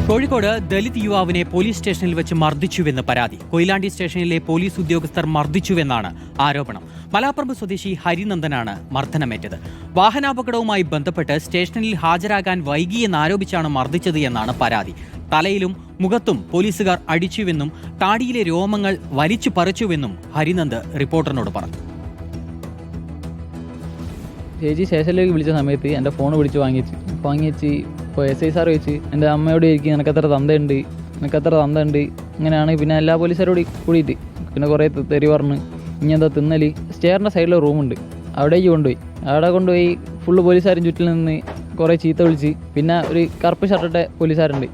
കോഴിക്കോട് ദലിത് യുവാവിനെ പോലീസ് സ്റ്റേഷനിൽ വെച്ച് മർദ്ദിച്ചുവെന്ന് പരാതി. കൊയിലാണ്ടി സ്റ്റേഷനിലെ പോലീസ് ഉദ്യോഗസ്ഥർ മർദ്ദിച്ചുവെന്നാണ് ആരോപണം. മലാപ്പറമ്പ് സ്വദേശി ഹരിനന്ദനാണ് മർദ്ദനമേറ്റത്. വാഹനാപകടവുമായി ബന്ധപ്പെട്ട് സ്റ്റേഷനിൽ ഹാജരാകാൻ വൈകിയെന്നാരോപിച്ചാണ് മർദ്ദിച്ചത് എന്നാണ് പരാതി. തലയിലും മുഖത്തും പോലീസുകാർ അടിച്ചുവെന്നും താടിയിലെ രോമങ്ങൾ വലിച്ചു പറിച്ചുവെന്നും ഹരിനന്ദ് റിപ്പോർട്ടറിനോട് പറഞ്ഞു. ചേച്ചി സ്റ്റേഷനിലേക്ക് വിളിച്ച സമയത്ത് എൻ്റെ ഫോൺ വിളിച്ച് വാങ്ങിച്ച് ഇപ്പോൾ SI സാർ ചോദിച്ച് എൻ്റെ അമ്മയോട് ചോദിക്കും നിനക്കത്ര തന്തയുണ്ട് അങ്ങനെയാണ്. പിന്നെ എല്ലാ പോലീസുകാരോട് കൂടിയിട്ട് പിന്നെ കുറേ തെറി പറഞ്ഞ് ഇനി എന്താ തിന്നല്. സ്റ്റേറിൻ്റെ സൈഡിൽ റൂമുണ്ട്, അവിടേക്ക് കൊണ്ടുപോയി ഫുള്ള് പോലീസുകാരും ചുറ്റിൽ നിന്ന് കുറേ ചീത്ത വിളിച്ച്. പിന്നെ ഒരു കറുപ്പ് ഷർട്ടിട്ട പോലീസുകാരുണ്ട്,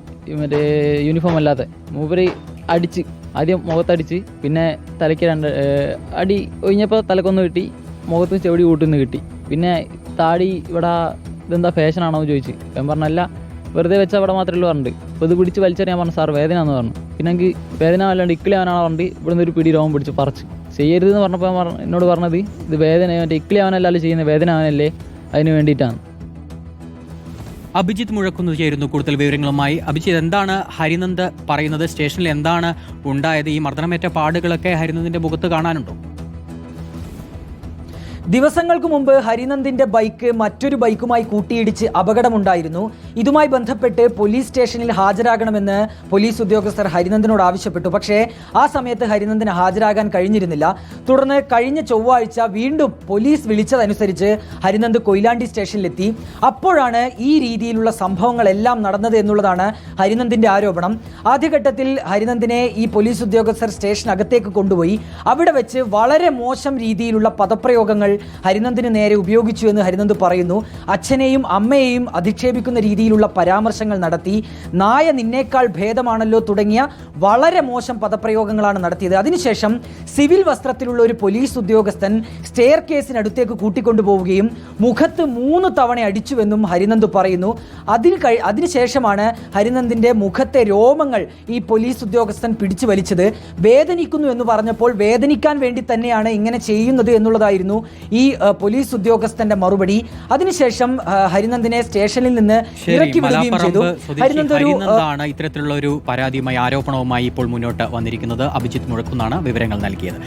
മറ്റേ യൂണിഫോം അല്ലാത്ത, മൂപ്പര് അടിച്ച് ആദ്യം മുഖത്തടിച്ച് പിന്നെ തലയ്ക്ക് അടി ഒഴിഞ്ഞപ്പോൾ തലക്കൊന്ന് കിട്ടി, മുഖത്ത് ചെവിടി കൂട്ടുനിന്ന് കിട്ടി. പിന്നെ താടി ഇവിടെ ഇതെന്താ ഫാഷനാണോ എന്ന് ചോദിച്ച്. ഞാൻ പറഞ്ഞല്ല, വെറുതെ വെച്ചാൽ അവിടെ മാത്രമേ ഉള്ളൂ പറഞ്ഞിട്ട്. അപ്പോൾ ഇത് പിടിച്ച് വലിച്ചറിയാൻ പറഞ്ഞു. സാർ വേദന എന്ന് പറഞ്ഞു. പിന്നെ എനിക്ക് വേദന അല്ലാണ്ട് ഇക്കിളിയാവനാണോ പറഞ്ഞിട്ട് ഇവിടുന്ന് ഒരു പിടി രോമം പിടിച്ച് പറിച്ച്. ചെയ്യരുതെന്ന് പറഞ്ഞപ്പോൾ എന്നോട് പറഞ്ഞത് ഇത് വേദന മറ്റേ ഇക്കിളിയാവനല്ലല്ലോ ചെയ്യുന്നത്, വേദന അവനല്ലേ, അതിന് വേണ്ടിയിട്ടാണ്. അഭിജിത്ത് മുഴക്കുന്നു ചേരുന്നു കൂടുതൽ വിവരങ്ങളുമായി. അഭിജിത്ത്, എന്താണ് ഹരിനന്ദ് പറയുന്നത്? സ്റ്റേഷനിൽ എന്താണ് ഉണ്ടായത്? ഈ മർദ്ദനമേറ്റ പാടുകളൊക്കെ ഹരിനന്ദിന്റെ മുഖത്ത് കാണാനുണ്ടോ? ദിവസങ്ങൾക്ക് മുമ്പ് ഹരിനന്ദിന്റെ ബൈക്ക് മറ്റൊരു ബൈക്കുമായി കൂട്ടിയിടിച്ച് അപകടമുണ്ടായിരുന്നു. ഇതുമായി ബന്ധപ്പെട്ട് പോലീസ് സ്റ്റേഷനിൽ ഹാജരാകണമെന്ന് പോലീസ് ഉദ്യോഗസ്ഥർ ഹരിനന്ദിനോട് ആവശ്യപ്പെട്ടു. പക്ഷേ ആ സമയത്ത് ഹരിനന്ദിന് ഹാജരാകാൻ കഴിഞ്ഞിരുന്നില്ല. തുടർന്ന് കഴിഞ്ഞ ചൊവ്വാഴ്ച വീണ്ടും പോലീസ് വിളിച്ചതനുസരിച്ച് ഹരിനന്ദ് കൊയിലാണ്ടി സ്റ്റേഷനിലെത്തി. അപ്പോഴാണ് ഈ രീതിയിലുള്ള സംഭവങ്ങളെല്ലാം നടന്നത് എന്നുള്ളതാണ് ഹരിനന്ദിന്റെ ആരോപണം. ആദ്യഘട്ടത്തിൽ ഹരിനന്ദിനെ ഈ പോലീസ് ഉദ്യോഗസ്ഥർ സ്റ്റേഷനകത്തേക്ക് കൊണ്ടുപോയി. അവിടെ വെച്ച് വളരെ മോശം രീതിയിലുള്ള പദപ്രയോഗങ്ങൾ ഹരിനന്ദിന് നേരെ ഉപയോഗിച്ചു എന്ന് ഹരിനന്ദ് പറയുന്നു. അച്ഛനെയും അമ്മയെയും അധിക്ഷേപിക്കുന്ന രീതിയിലുള്ള പരാമർശങ്ങൾ നടത്തി. നായ നിന്നേക്കാൾ ഭേദമാണല്ലോ തുടങ്ങിയ വളരെ മോശം പദപ്രയോഗങ്ങളാണ് നടത്തിയത്. അതിനുശേഷം സിവിൽ വസ്ത്രത്തിലുള്ള ഒരു പോലീസ് ഉദ്യോഗസ്ഥൻ സ്റ്റെയർ കേസിനടുത്തേക്ക് കൂട്ടിക്കൊണ്ടുപോവുകയും മുഖത്ത് 3 തവണ അടിച്ചുവെന്നും ഹരിനന്ദ് പറയുന്നു. അതിനുശേഷമാണ് ഹരിനന്ദിന്റെ മുഖത്തെ രോമങ്ങൾ ഈ പോലീസ് ഉദ്യോഗസ്ഥൻ പിടിച്ചു വലിച്ചത്. വേദനിക്കുന്നു എന്ന് പറഞ്ഞപ്പോൾ വേദനിക്കാൻ വേണ്ടി തന്നെയാണ് ഇങ്ങനെ ചെയ്യുന്നത് എന്നുള്ളതായിരുന്നു ഈ പോലീസ് ഉദ്യോഗസ്ഥന്റെ മറുപടി. അതിനുശേഷം ഹരിനന്ദിനെ സ്റ്റേഷനിൽ നിന്ന് ഇറക്കി വിടുകയും ചെയ്തു. ഹരിനന്ദാണ് ഇത്തരത്തിലുള്ള ഒരു പരാതിയുമായി ആരോപണവുമായി ഇപ്പോൾ മുന്നോട്ട് വന്നിരിക്കുന്നത്. അഭിജിത്ത് മുഴക്കുന്നാണ് വിവരങ്ങൾ നൽകിയത്.